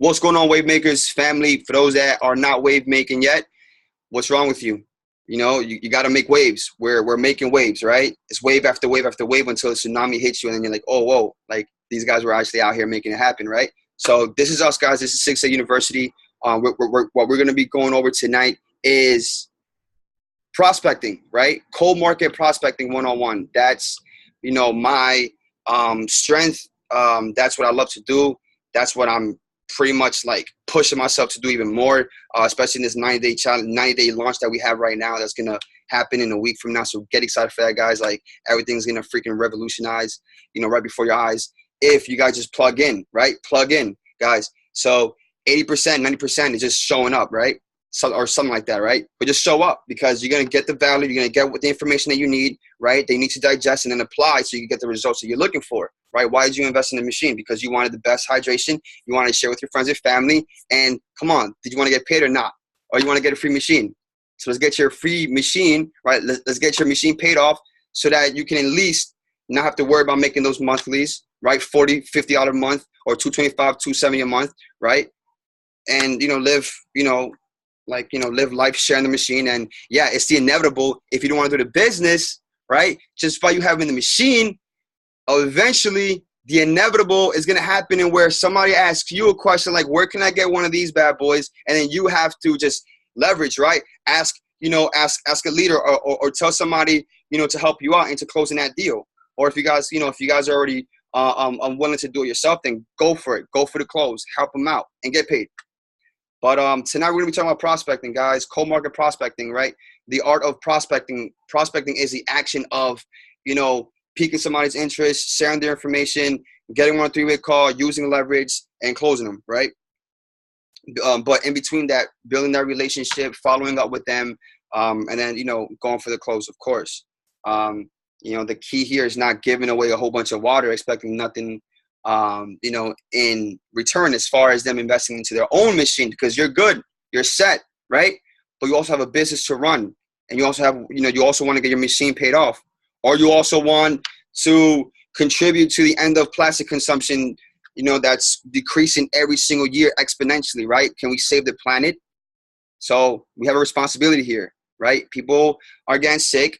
What's going on, WaveMakers family? For those that are not wave making yet, what's wrong with you? You know, you got to make waves. We're making waves, right? It's wave after wave after wave until a tsunami hits you, and then you're like, oh, whoa, like these guys were actually out here making it happen, right? So this is us, guys. This is 6A University. What we're going to be going over tonight is prospecting, right? Cold market prospecting 101. That's, you know, my strength. That's what I love to do. That's what I'm pretty much like pushing myself to do even more, especially in this 90-day challenge, 90-day launch that we have right now. That's gonna happen in a week from now. So get excited for that, guys. Like everything's gonna freaking revolutionize, you know, right before your eyes. If you guys just plug in, right? Plug in, guys. So 80%, 90% is just showing up, right? So, or something like that, right? But just show up because you're gonna get the value, you're gonna get what the information that you need, right? They need to digest and then apply so you can get the results that you're looking for, right? Why did you invest in the machine? Because you wanted the best hydration, you wanted to share with your friends and family, and come on, did you want to get paid or not? Or you want to get a free machine? So let's get your free machine, right? Let's get your machine paid off so that you can at least not have to worry about making those monthlies, right? $40, $50 a month or $225, $270 a month, right? And, you know, live, you know, like, you know, live life sharing the machine. And yeah, it's the inevitable. If you don't want to do the business, right, just by you having the machine, eventually the inevitable is going to happen in where somebody asks you a question like, where can I get one of these bad boys? And then you have to just leverage, right? Ask, you know, ask a leader or tell somebody, you know, to help you out into closing that deal. Or if you guys, you know, if you guys are already willing to do it yourself, then go for it. Go for the close. Help them out and get paid. But tonight we're going to be talking about prospecting, guys. Cold market prospecting, right? The art of prospecting. Prospecting is the action of, you know, piquing somebody's interest, sharing their information, getting on a three-way call, using leverage, and closing them, right? But in between that, building that relationship, following up with them, and then, you know, going for the close, of course. You know, the key here is not giving away a whole bunch of water, expecting nothing you know, in return as far as them investing into their own machine, because you're good, you're set, right? But you also have a business to run, and you also have, you know, you also want to get your machine paid off, or you also want to contribute to the end of plastic consumption, you know, that's decreasing every single year exponentially, right? Can we save the planet? So we have a responsibility here, right? People are getting sick,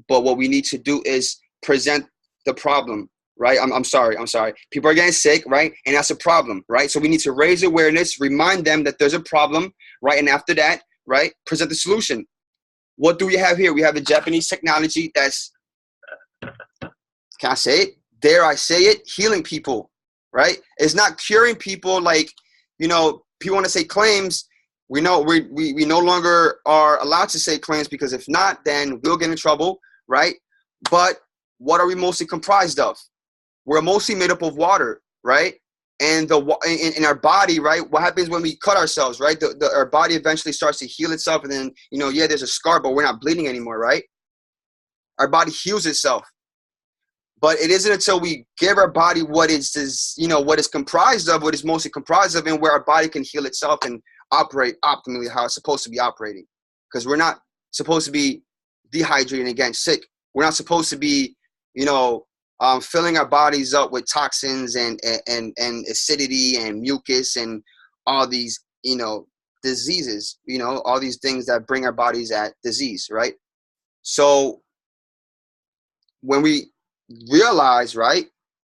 but what we need to do is present the problem. Right? I'm sorry. People are getting sick, right? And that's a problem, right? So we need to raise awareness, remind them that there's a problem, right? And after that, right, present the solution. What do we have here? We have the Japanese technology that's, can I say it? Dare I say it? Healing people, right? It's not curing people like, you know, people want to say claims. We know we no longer are allowed to say claims, because if not, then we'll get in trouble, right? But what are we mostly comprised of? We're mostly made up of water, right? And in our body, right? What happens when we cut ourselves, right? Our body eventually starts to heal itself, and then, you know, yeah, there's a scar, but we're not bleeding anymore, right? Our body heals itself. But it isn't until we give our body what is, you know, what is comprised of, what is mostly comprised of, and where our body can heal itself and operate optimally how it's supposed to be operating. Because we're not supposed to be dehydrated and getting sick. We're not supposed to be, you know, filling our bodies up with toxins and acidity and mucus and all these, you know, diseases, you know, all these things that bring our bodies at disease, right? So when we realize, right,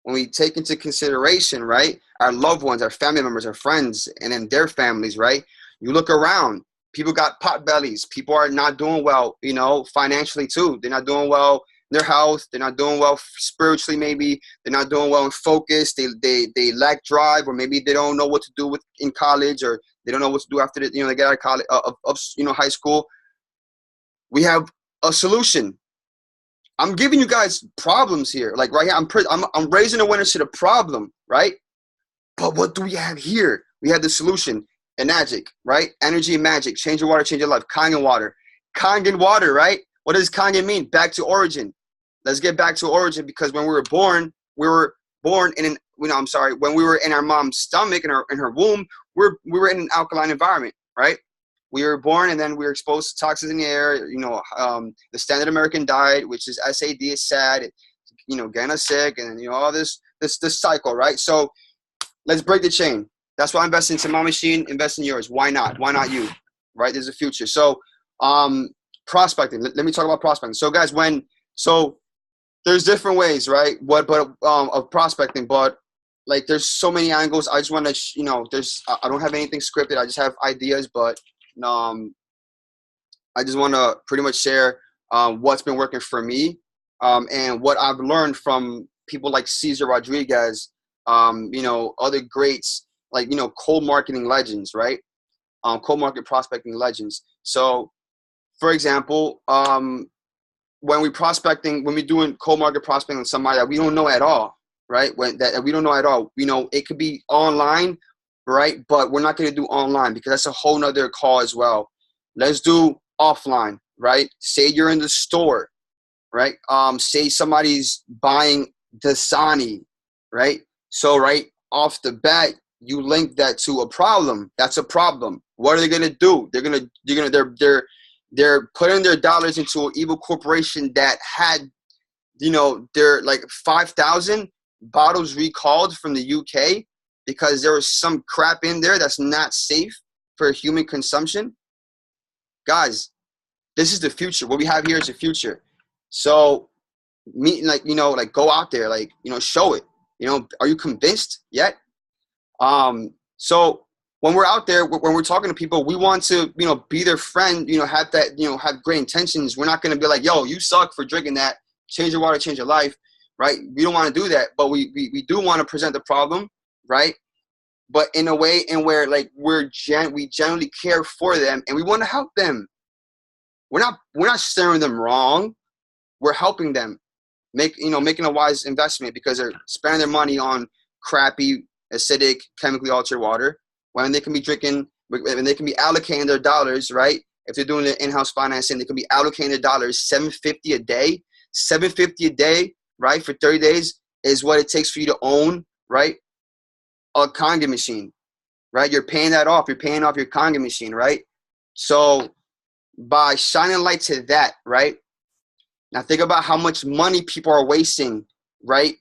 when we take into consideration, right, our loved ones, our family members, our friends, and then their families, right, you look around, people got pot bellies, people are not doing well, you know, financially too. They're not doing well their health, they're not doing well spiritually, maybe they're not doing well in focus, they lack drive, or maybe they don't know what to do in college, or they don't know what to do after they get out of college, you know, high school. We have a solution. I'm giving you guys problems here, like right here. I'm raising awareness to the problem, right? But what do we have here? We have the solution and magic, right? Energy and magic. Change your water, change your life. Kangen water. Kangen water, right? What does Kangen mean? Back to origin. Let's get back to origin, because when we were born in when we were in our mom's stomach, in her womb, we were in an alkaline environment, right? We were born, and then we were exposed to toxins in the air. You know, the standard American diet, which is SAD, is sad. You know, getting us sick, and you know all this cycle, right? So let's break the chain. That's why I invest into my machine, invest in yours. Why not? Why not you? Right? There's a future. So prospecting. Let me talk about prospecting. So guys, there's different ways, right? Of prospecting, but like there's so many angles. I just want to, I don't have anything scripted. I just have ideas, but I just want to pretty much share what's been working for me and what I've learned from people like Cesar Rodriguez, other greats like, cold marketing legends, right? Cold market prospecting legends. So, for example, when we're doing cold market prospecting with somebody that we don't know at all, right? That we don't know at all, it could be online, right? But we're not going to do online because that's a whole nother call as well. Let's do offline, right? Say you're in the store, right? Say somebody's buying Dasani, right? So right off the bat, you link that to a problem. That's a problem. What are they gonna do? They're putting their dollars into an evil corporation that had, their like 5,000 bottles recalled from the UK because there was some crap in there that's not safe for human consumption. Guys, this is the future. What we have here is the future. So, go out there, show it. Are you convinced yet? So when we're out there, when we're talking to people, we want to, be their friend, have great intentions. We're not going to be like, yo, you suck for drinking that. Change your water, change your life, right? We don't want to do that, but we do want to present the problem, right? But in a way in where we genuinely care for them and we want to help them. We're not steering them wrong. We're helping them making a wise investment because they're spending their money on crappy, acidic, chemically altered water when they can be allocating their dollars, right? If they're doing the in-house financing, they can be allocating their dollars $750 a day. $750 a day, right? For 30 days is what it takes for you to own, right? A Conga machine, right? You're paying that off. You're paying off your Conga machine, right? So by shining light to that, right? Now think about how much money people are wasting, right?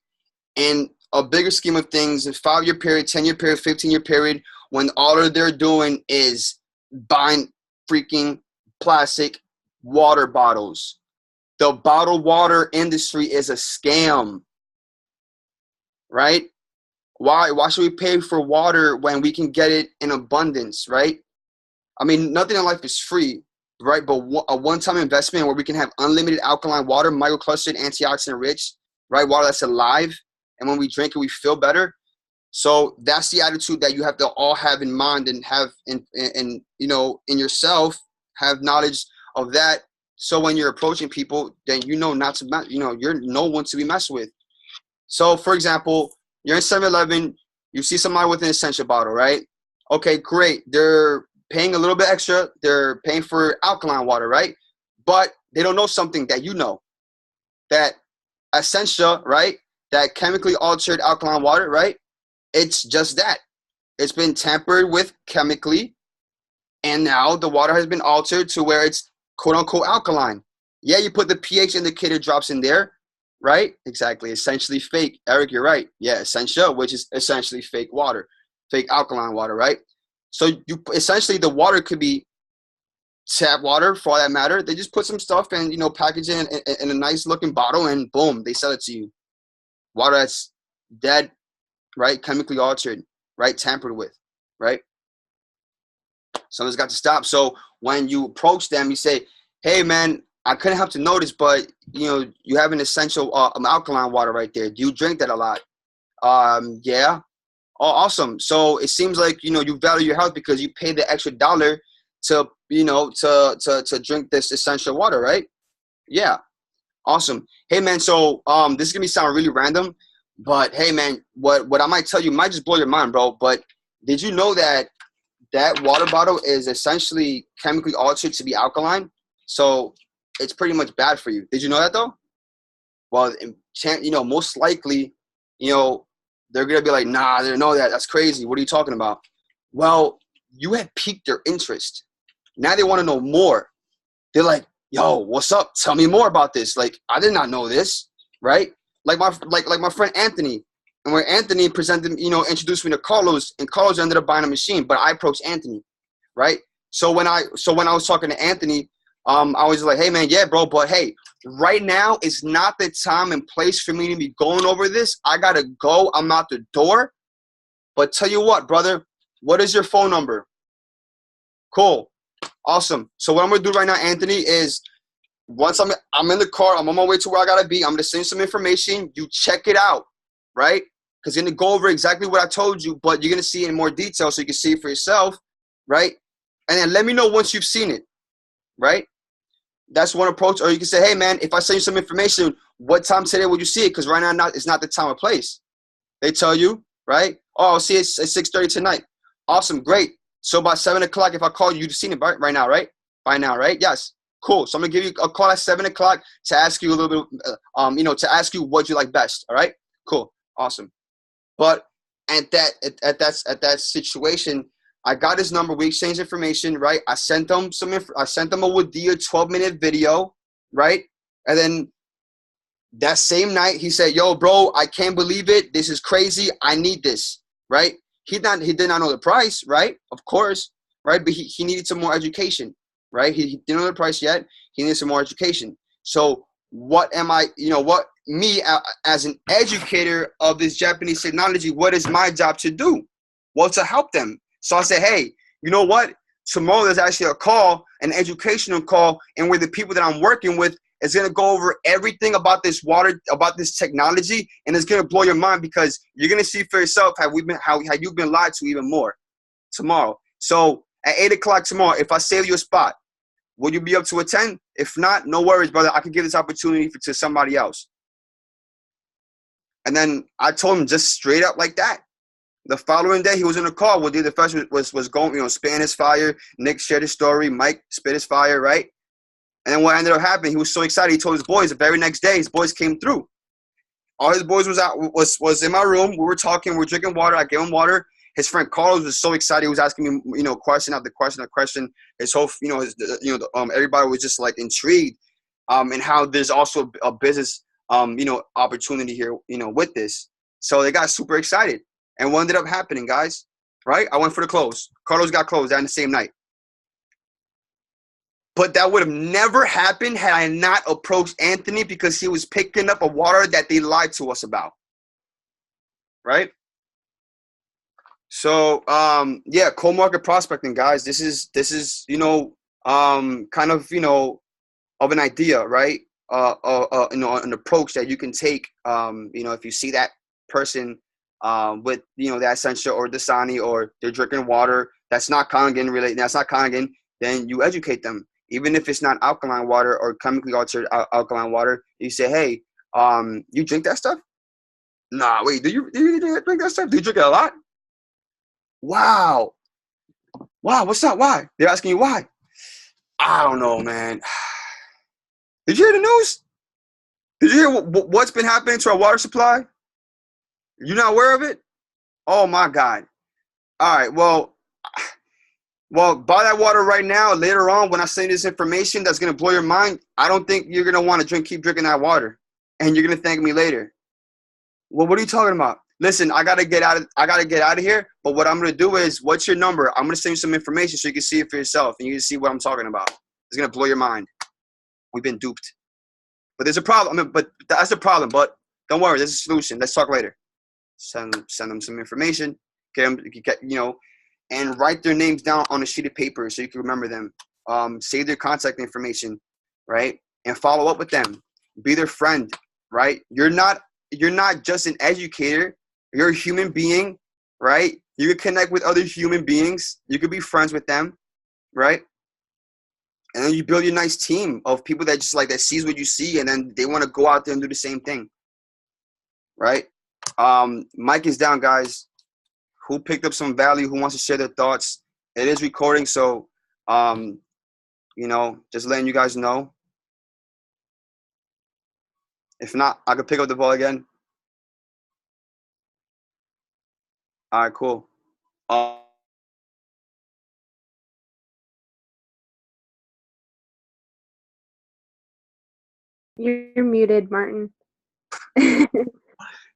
In a bigger scheme of things, a 5-year period, 10-year period, 15-year period, when all they're doing is buying freaking plastic water bottles. The bottled water industry is a scam, right? Why should we pay for water when we can get it in abundance, right? I mean, nothing in life is free, right? But a one-time investment where we can have unlimited alkaline water, microclustered, antioxidant rich, right? Water that's alive. And when we drink it, we feel better. So that's the attitude that you have to all have in mind and have in yourself, have knowledge of that. So when you're approaching people, then not to, you're no one to be messed with. So for example, you're in 7-Eleven, you see somebody with an essential bottle, right? Okay, great. They're paying a little bit extra. They're paying for alkaline water, right? But they don't know something that you know. That Essentia, right? That chemically altered alkaline water, right? It's just that. It's been tampered with chemically, and now the water has been altered to where it's quote-unquote alkaline. Yeah, you put the pH indicator drops in there, right? Exactly. Essentially fake. Eric, you're right. Yeah, Essentia, which is essentially fake water, fake alkaline water, right? So you essentially the water could be tap water for all that matter. They just put some stuff and package it in a nice looking bottle and boom, they sell it to you. Water that's dead, right? Chemically altered, right? Tampered with, right? Someone's got to stop. So when you approach them, you say, hey man, I couldn't help to notice, but you have an essential alkaline water right there. Do you drink that a lot? Yeah. Oh, awesome. So it seems like, you value your health because you pay the extra dollar to, to drink this essential water, right? Yeah. Awesome. Hey man, so this is gonna sound really random, but hey man, what I might tell you might just blow your mind, bro. But did you know that water bottle is essentially chemically altered to be alkaline? So it's pretty much bad for you. Did you know that though? Well, most likely, they're going to be like, nah, they don't know that. That's crazy. What are you talking about? Well, you had piqued their interest. Now they want to know more. They're like, yo, what's up? Tell me more about this. Like, I did not know this, right? Like my friend Anthony. and where Anthony presented, introduced me to Carlos, and Carlos ended up buying a machine, but I approached Anthony, right? So when I was talking to Anthony, I was like, hey man, yeah, bro, but hey, right now is not the time and place for me to be going over this. I gotta go. I'm out the door. But tell you what, brother, what is your phone number? Cool. Awesome. So what I'm gonna do right now, Anthony, is once I'm in the car, I'm on my way to where I gotta be. I'm gonna send you some information. You check it out, right? Because you're gonna go over exactly what I told you, but you're gonna see it in more detail so you can see it for yourself, right? And then let me know once you've seen it, right? That's one approach. Or you can say, hey man, if I send you some information, what time today will you see it? Because right now it's not the time or place. They tell you, right? Oh, I'll see it at 6:30 tonight. Awesome, great. So by 7 o'clock, if I call you, you've seen it right now, right? By now, right? Yes. Cool. So I'm gonna give you a call at 7 o'clock to ask you a little bit, to ask you what you like best. All right. Cool. Awesome. But at that situation, I got his number. We exchanged information, right? I sent him I sent him a Wadia 12-minute video, right? And then that same night, he said, yo, bro, I can't believe it. This is crazy. I need this, right? He did not know the price, right? Of course, right? But he needed some more education, right? He didn't know the price yet. He needed some more education. So what am I, as an educator of this Japanese technology, what is my job to do? Well, to help them. So I said, hey, you know what? Tomorrow there's actually a call, an educational call, and where the people that I'm working with is going to go over everything about this water, about this technology, and it's going to blow your mind because you're going to see for yourself how you've been lied to even more tomorrow. So at 8 o'clock tomorrow, if I save you a spot, will you be up to attend? If not, no worries, brother. I can give this opportunity to somebody else. And then I told him just straight up like that. The following day, he was in a call. Well, the first was going, spitting his fire. Nick shared his story. Mike spit his fire, right? And then what ended up happening, he was so excited. He told his boys the very next day, his boys came through. All his boys was in my room. We were talking. We were drinking water. I gave him water. His friend Carlos was so excited. He was asking me, question after question after question. His whole, everybody was just like intrigued, and how there's also a business, opportunity here, with this. So they got super excited. And what ended up happening, guys, right? I went for the close. Carlos got closed that the same night. But that would have never happened had I not approached Anthony because he was picking up a water that they lied to us about. Right? So, cold market prospecting, guys. This is kind of, of an idea, right? An approach that you can take, if you see that person with, the Essentia or Dasani, or they're drinking water that's not Kangen related, then you educate them. Even if it's not alkaline water or chemically altered alkaline water, you say, hey, you drink that stuff? Nah, wait, do you drink that stuff? Do you drink it a lot? Wow, what's up? Why? They're asking you why. I don't know, man. Did you hear the news? Did you hear what's been happening to our water supply? You're not aware of it? Oh, my God. All right, well, buy that water right now. Later on, when I send this information that's going to blow your mind, I don't think you're going to want to keep drinking that water. And you're going to thank me later. Well, what are you talking about? Listen, I got to get out of here. But what I'm going to do is, what's your number? I'm going to send you some information so you can see it for yourself. And you can see what I'm talking about. It's going to blow your mind. We've been duped. But there's a problem. But that's the problem. But don't worry. There's a solution. Let's talk later. Send them some information. And write their names down on a sheet of paper so you can remember them. Save their contact information, right? And follow up with them. Be their friend, right? You're not just an educator. You're a human being, right? You can connect with other human beings. You could be friends with them, right? And then you build your nice team of people that just that sees what you see, and then they want to go out there and do the same thing, right? Mike is down, guys. Who picked up some value, who wants to share their thoughts. It is recording, so, just letting you guys know. If not, I could pick up the ball again. All right, cool. You're muted, Martin.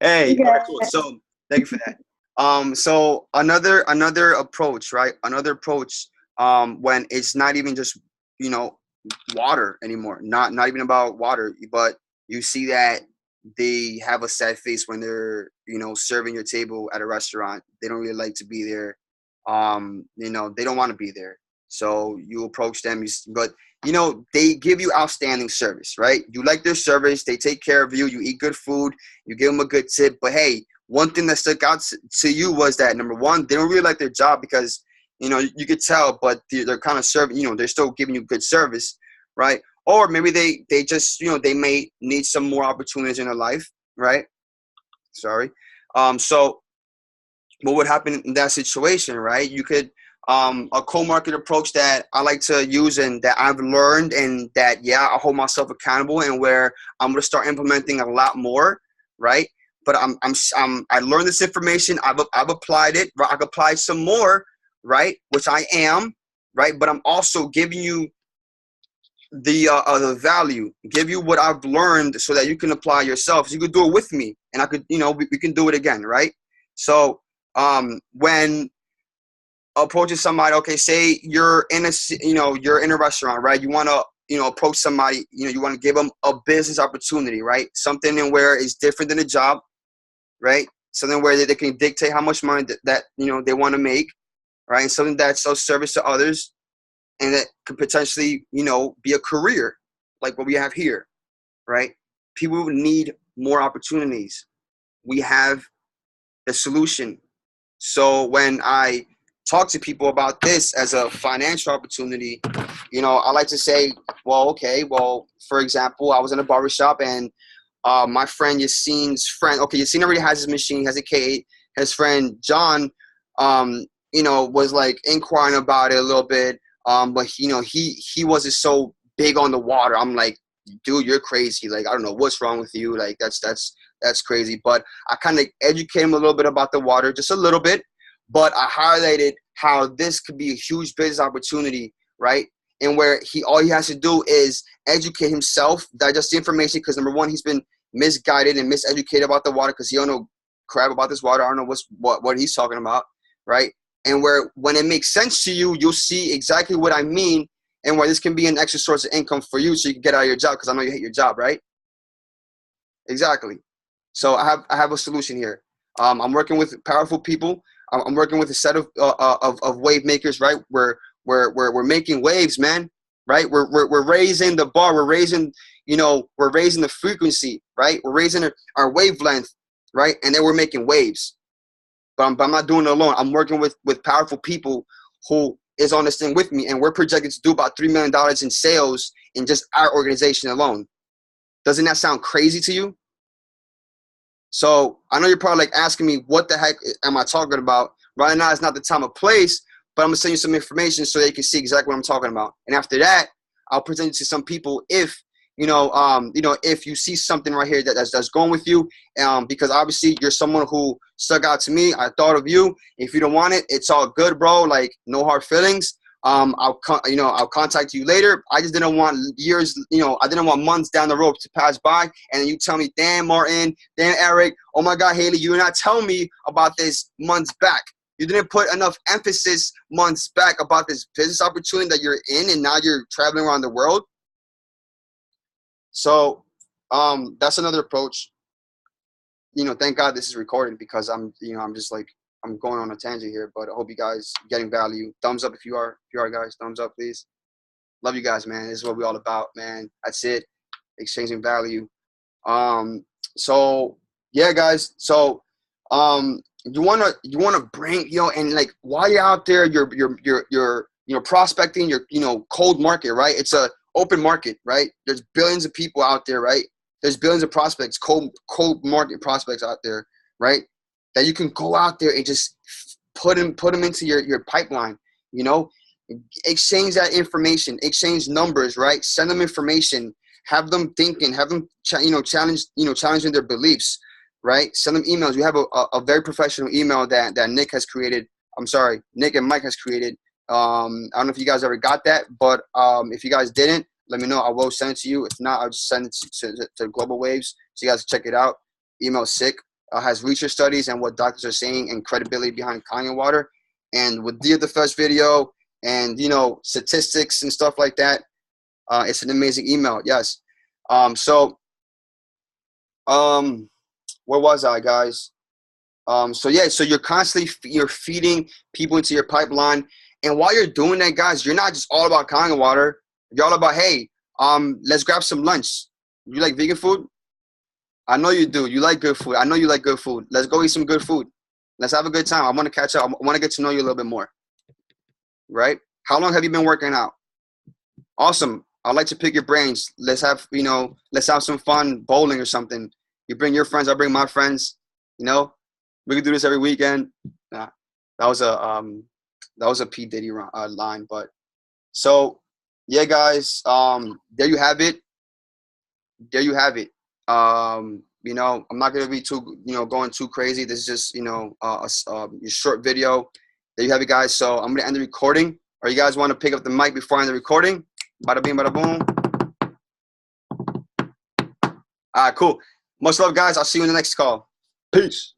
Hey, all right, cool. Okay. So thank you for that. So another approach, right? Another approach, when it's not even just, you know, water anymore. Not even about water, but you see that they have a sad face when they're, you know, serving your table at a restaurant. They don't really like to be there. You know, they don't want to be there. So you approach them, but you know, they give you outstanding service, right? You like their service, they take care of you, you eat good food, you give them a good tip. But hey, one thing that stuck out to you was that number one, they don't really like their job because, you know, you could tell, but they're kind of serving, you know, they're still giving you good service, right? Or maybe they just, you know, they may need some more opportunities in their life, right? Sorry. So what would happen in that situation, right? You could, a co-market approach that I like to use and that I've learned and that, yeah, I hold myself accountable and where I'm going to start implementing a lot more, right? But I learned this information. I've applied it. I've applied some more, right? Which I am, right? But I'm also giving you the value, give you what I've learned so that you can apply yourself. So you could do it with me, and I could, you know, we can do it again, right? So when approaching somebody, okay, say you're in a, you know, you're in a restaurant, right? You want to, you know, approach somebody, you know, you want to give them a business opportunity, right? Something in where it's different than a job, right? Something where they can dictate how much money that you know they want to make, right? And something that's of service to others and that could potentially, you know, be a career like what we have here, right? People need more opportunities. We have the solution. So when I talk to people about this as a financial opportunity, you know, I like to say, well, okay, well, for example, I was in a barbershop and my friend Yassine's friend, okay, Yassine already has his machine, has a K8. His friend John, you know, was like inquiring about it a little bit. But you know, he wasn't so big on the water. I'm like, dude, you're crazy. Like, I don't know what's wrong with you. Like, that's crazy. But I kind of educate him a little bit about the water, just a little bit. But I highlighted how this could be a huge business opportunity, right? And where all he has to do is educate himself, digest the information. Because number one, he's been misguided and miseducated about the water because he don't know crap about this water. I don't know what he's talking about, right? And where when it makes sense to you, you'll see exactly what I mean, and where this can be an extra source of income for you, so you can get out of your job. Because I know you hate your job, right? Exactly. So I have a solution here. I'm working with powerful people. I'm working with a set of wave makers, right? We're making waves, man. Right? We're raising the bar. We're raising, you know, we're raising the frequency, right? We're raising our wavelength, right? And then we're making waves. But I'm not doing it alone. I'm working with powerful people who is on this thing with me, and we're projected to do about $3 million in sales in just our organization alone. Doesn't that sound crazy to you? So I know you're probably like asking me, what the heck am I talking about? Right now, it's not the time or place, but I'm gonna send you some information so that you can see exactly what I'm talking about. And after that, I'll present it to some people if if you see something right here that's going with you, because obviously you're someone who stuck out to me. I thought of you. If you don't want it, it's all good, bro. Like, no hard feelings. I'll contact you later. I just didn't want years, I didn't want months down the road to pass by, and then you tell me, damn, Martin, damn, Eric, oh my God, Haley, you're not telling me about this months back. You didn't put enough emphasis months back about this business opportunity that you're in, and now you're traveling around the world. So that's another approach. Thank God this is recorded, because I'm just like, I'm going on a tangent here, but I hope you guys getting value. Thumbs up if you are guys. Thumbs up, please. Love you guys, man. This is what we all about, man. That's it. Exchanging value. So yeah, guys. So you wanna bring, and like, while you're out there, you're prospecting, cold market, right? It's a open market, right? There's billions of people out there, right? There's billions of prospects, cold market prospects out there, right? That you can go out there and just put them into your pipeline, exchange that information, exchange numbers, right? Send them information, have them thinking, have them challenging their beliefs, right? Send them emails. We have a very professional email that Nick has created. I'm sorry, Nick and Mike has created. I don't know if you guys ever got that, but if you guys didn't, let me know. I will send it to you. If not, I'll just send it to Global Waves so you guys can check it out. Email sick. has research studies and what doctors are saying and credibility behind Kangen water. And with the first video and, you know, statistics and stuff like that, it's an amazing email. Yes. Where was I, guys? So yeah, so you're constantly you're feeding people into your pipeline, and while you're doing that, guys, you're not just all about Kangen water. You're all about, hey, let's grab some lunch. You like vegan food? I know you do. You like good food. I know you like good food. Let's go eat some good food. Let's have a good time. I want to catch up. I want to get to know you a little bit more. Right? How long have you been working out? Awesome. I'd like to pick your brains. Let's have, you know, let's have some fun bowling or something. You bring your friends, I bring my friends. You know, we could do this every weekend. Nah, that was a P Diddy line. But so yeah, guys, there you have it. There you have it. You know, I'm not gonna be too, you know, going too crazy. This is just, you know, a short video. There you have it, guys. So I'm gonna end the recording. Or you guys want to pick up the mic before I end the recording? Bada bing, bada boom. All right, cool. Much love, guys. I'll see you in the next call. Peace.